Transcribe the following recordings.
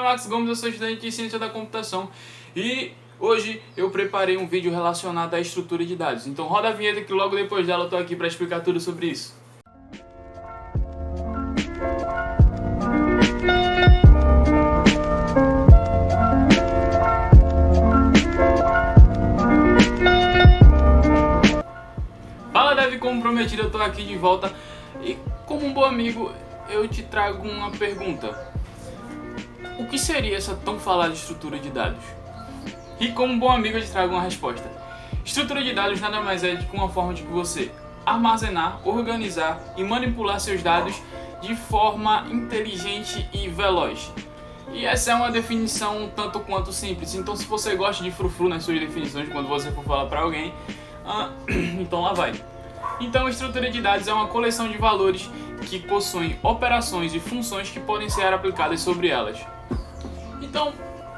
Max Gomes, eu sou estudante de Ciência da Computação e hoje eu preparei um vídeo relacionado à estrutura de dados. Então roda a vinheta que logo depois dela eu tô aqui para explicar tudo sobre isso. Fala Dev, como prometido eu tô aqui de volta e como um bom amigo eu te trago uma pergunta. O que seria essa tão falada estrutura de dados? E como um bom amigo eu te trago uma resposta. Estrutura de dados nada mais é do que uma forma de que você armazenar, organizar e manipular seus dados de forma inteligente e veloz. E essa é uma definição um tanto quanto simples, então se você gosta de frufru nas suas definições quando você for falar para alguém, então lá vai. Então, estrutura de dados é uma coleção de valores que possuem operações e funções que podem ser aplicadas sobre elas. Então,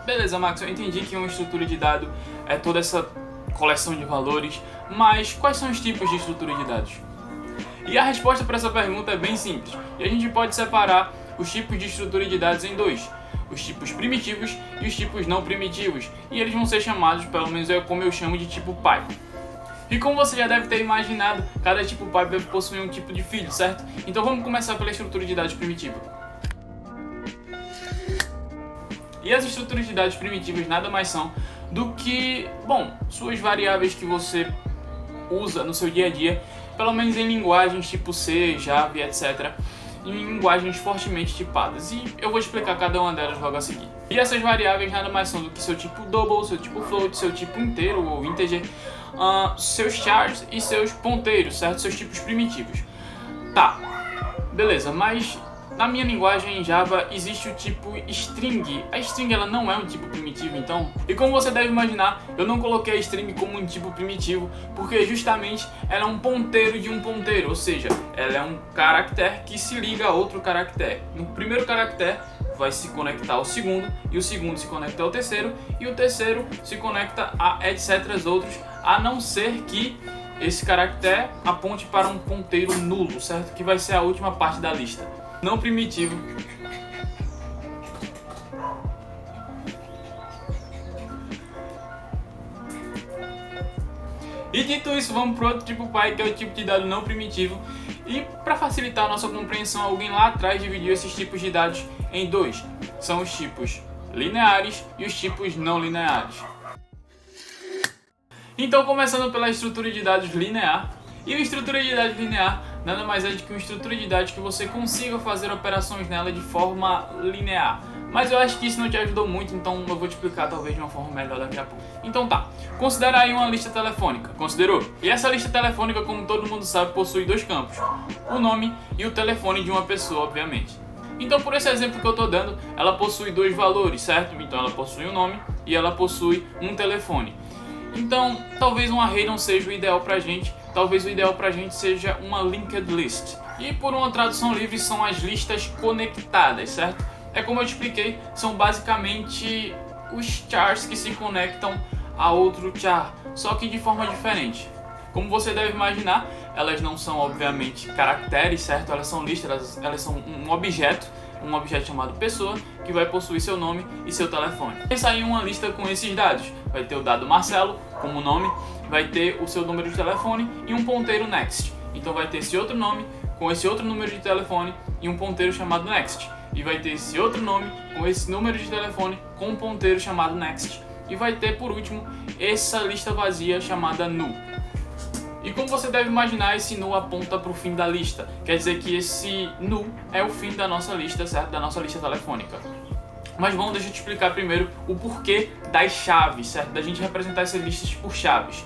beleza, Max, eu entendi que uma estrutura de dado é toda essa coleção de valores, mas quais são os tipos de estrutura de dados? E a resposta para essa pergunta é bem simples, e a gente pode separar os tipos de estrutura de dados em dois: os tipos primitivos e os tipos não primitivos, e eles vão ser chamados, pelo menos é como eu chamo, de tipo pai. E como você já deve ter imaginado, cada tipo pai deve possuir um tipo de filho, certo? Então vamos começar pela estrutura de dados primitiva. E as estruturas de dados primitivas nada mais são do que, suas variáveis que você usa no seu dia a dia, pelo menos em linguagens tipo C, Java, etc., em linguagens fortemente tipadas, e eu vou explicar cada uma delas logo a seguir. E essas variáveis nada mais são do que seu tipo double, seu tipo float, seu tipo inteiro ou integer, seus chars e seus ponteiros, certo? Seus tipos primitivos. Tá, beleza, mas na minha linguagem em Java existe o tipo string. A string ela não é um tipo primitivo, então. E como você deve imaginar, eu não coloquei a string como um tipo primitivo, porque justamente ela é um ponteiro de um ponteiro, ou seja, ela é um caractere que se liga a outro caractere. No primeiro caractere vai se conectar ao segundo, e o segundo se conecta ao terceiro, e o terceiro se conecta a etc. outros, a não ser que esse caractere aponte para um ponteiro nulo, certo? Que vai ser a última parte da lista. Não primitivo. E dito isso, vamos para outro tipo pai, que é o tipo de dado não primitivo. E para facilitar a nossa compreensão, alguém lá atrás dividiu esses tipos de dados em dois. São os tipos lineares e os tipos não lineares. Então, começando pela estrutura de dados linear. E uma estrutura de dados linear nada mais é do que uma estrutura de dados que você consiga fazer operações nela de forma linear. Mas eu acho que isso não te ajudou muito, então eu vou te explicar talvez de uma forma melhor daqui a pouco. Então tá, considera aí uma lista telefônica, considerou? E essa lista telefônica, como todo mundo sabe, possui dois campos: o nome e o telefone de uma pessoa, obviamente. Então, por esse exemplo que eu estou dando, ela possui dois valores, certo? Então ela possui um nome e ela possui um telefone. Então, talvez um array não seja o ideal pra gente, talvez o ideal pra gente seja uma linked list. E por uma tradução livre, são as listas conectadas, certo? É como eu te expliquei, são basicamente os chars que se conectam a outro char, só que de forma diferente. Como você deve imaginar, elas não são obviamente caracteres, certo? Elas são listas, elas são um objeto chamado pessoa, que vai possuir seu nome e seu telefone. Pensa aí uma lista com esses dados. Vai ter o dado Marcelo como nome, vai ter o seu número de telefone e um ponteiro next. Então vai ter esse outro nome com esse outro número de telefone e um ponteiro chamado next. E vai ter esse outro nome com esse número de telefone com um ponteiro chamado next. E vai ter, por último, essa lista vazia chamada nu. E como você deve imaginar, esse nu aponta para o fim da lista. Quer dizer que esse nu é o fim da nossa lista, certo? Da nossa lista telefônica. Mas deixa eu te explicar primeiro o porquê das chaves, certo? Da gente representar essas listas por chaves.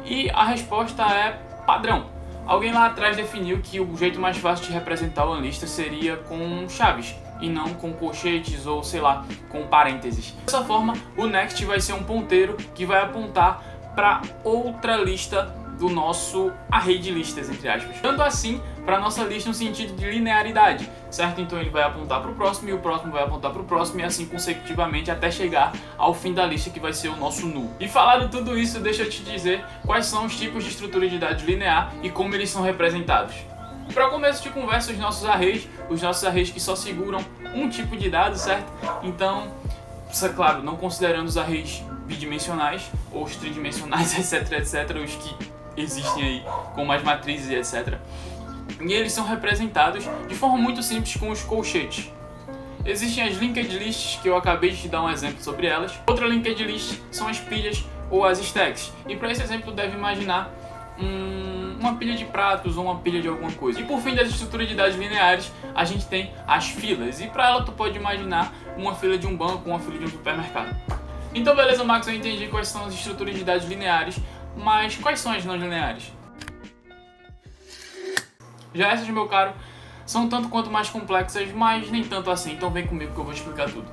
E a resposta é padrão. Alguém lá atrás definiu que o jeito mais fácil de representar uma lista seria com chaves e não com colchetes ou, sei lá, com parênteses. Dessa forma, o next vai ser um ponteiro que vai apontar para outra lista do nosso array de listas, entre aspas. Dando assim para a nossa lista um sentido de linearidade, certo? Então ele vai apontar para o próximo e o próximo vai apontar para o próximo e assim consecutivamente até chegar ao fim da lista, que vai ser o nosso nu. E falado tudo isso, deixa eu te dizer quais são os tipos de estrutura de dados linear e como eles são representados. Para começo de conversa, os nossos arrays que só seguram um tipo de dado, certo? Então, claro, não considerando os arrays bidimensionais ou os tridimensionais, etc, os que existem aí com mais matrizes e etc. E eles são representados de forma muito simples com os colchetes. Existem as linked lists, que eu acabei de te dar um exemplo sobre elas. Outra linked list são as pilhas ou as stacks. E para esse exemplo deve imaginar uma pilha de pratos ou uma pilha de alguma coisa. E por fim das estruturas de dados lineares, a gente tem as filas. E para ela tu pode imaginar uma fila de um banco, uma fila de um supermercado. Então beleza, Max, eu entendi quais são as estruturas de dados lineares, mas quais são as não lineares? Já essas, meu caro, são tanto quanto mais complexas, mas nem tanto assim, então vem comigo que eu vou explicar tudo.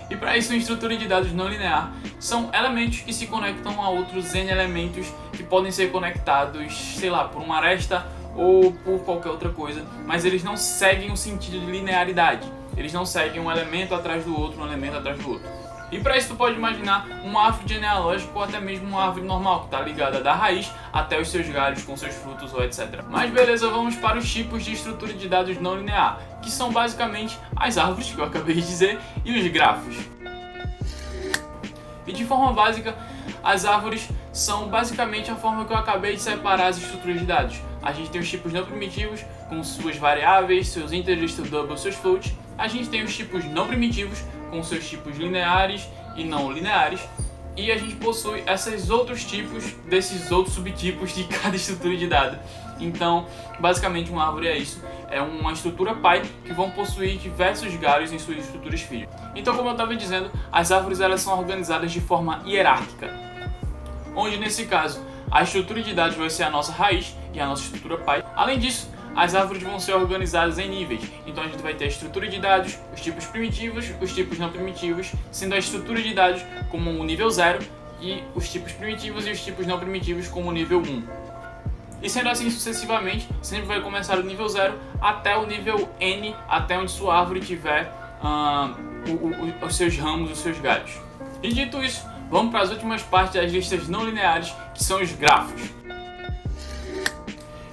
E para isso, uma estrutura de dados não linear são elementos que se conectam a outros N elementos que podem ser conectados, sei lá, por uma aresta ou por qualquer outra coisa, mas eles não seguem o sentido de linearidade, eles não seguem um elemento atrás do outro, um elemento atrás do outro. E para isso tu pode imaginar uma árvore genealógica ou até mesmo uma árvore normal, que está ligada da raiz até os seus galhos com seus frutos ou etc. Mas beleza, vamos para os tipos de estrutura de dados não linear, que são basicamente as árvores, que eu acabei de dizer, e os grafos. E de forma básica, as árvores são basicamente a forma que eu acabei de separar as estruturas de dados. A gente tem os tipos não primitivos, com suas variáveis, seus integers, seu double, seus floats. A gente tem os tipos não primitivos, com seus tipos lineares e não lineares. E a gente possui esses outros tipos, desses outros subtipos de cada estrutura de dado. Então, basicamente uma árvore é isso. É uma estrutura pai que vão possuir diversos galhos em suas estruturas filho. Então, como eu estava dizendo, as árvores elas são organizadas de forma hierárquica. Onde, nesse caso, a estrutura de dados vai ser a nossa raiz e a nossa estrutura pai. Além disso, as árvores vão ser organizadas em níveis. Então a gente vai ter a estrutura de dados, os tipos primitivos, os tipos não primitivos, sendo a estrutura de dados como o nível 0 e os tipos primitivos e os tipos não primitivos como o nível 1. E sendo assim sucessivamente, sempre vai começar do nível 0 até o nível N, até onde sua árvore tiver os seus ramos, os seus galhos. E dito isso, vamos para as últimas partes das listas não lineares, que são os grafos.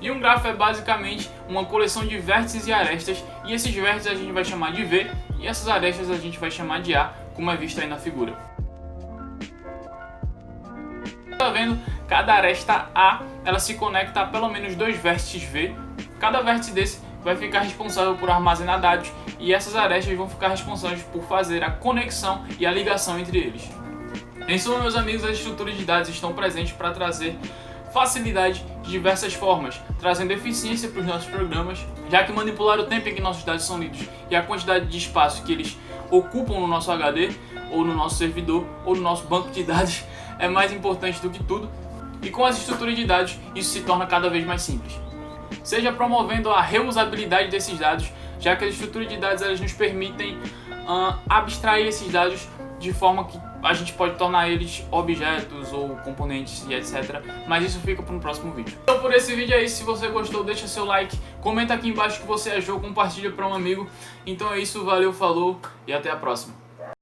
E um grafo é basicamente uma coleção de vértices e arestas, e esses vértices a gente vai chamar de V, e essas arestas a gente vai chamar de A, como é visto aí na figura. Tá vendo? Cada aresta A, ela se conecta a pelo menos dois vértices V. Cada vértice desse vai ficar responsável por armazenar dados, e essas arestas vão ficar responsáveis por fazer a conexão e a ligação entre eles. Em suma, meus amigos, as estruturas de dados estão presentes para trazer facilidade de diversas formas, trazendo eficiência para os nossos programas, já que manipular o tempo em que nossos dados são lidos e a quantidade de espaço que eles ocupam no nosso HD, ou no nosso servidor, ou no nosso banco de dados é mais importante do que tudo, e com as estruturas de dados isso se torna cada vez mais simples. Seja promovendo a reusabilidade desses dados, já que as estruturas de dados elas nos permitem abstrair esses dados de forma que a gente pode tornar eles objetos ou componentes e etc. Mas isso fica para um próximo vídeo. Então por esse vídeo é isso. Se você gostou, deixa seu like, comenta aqui embaixo o que você achou, compartilha para um amigo. Então é isso, valeu, falou e até a próxima.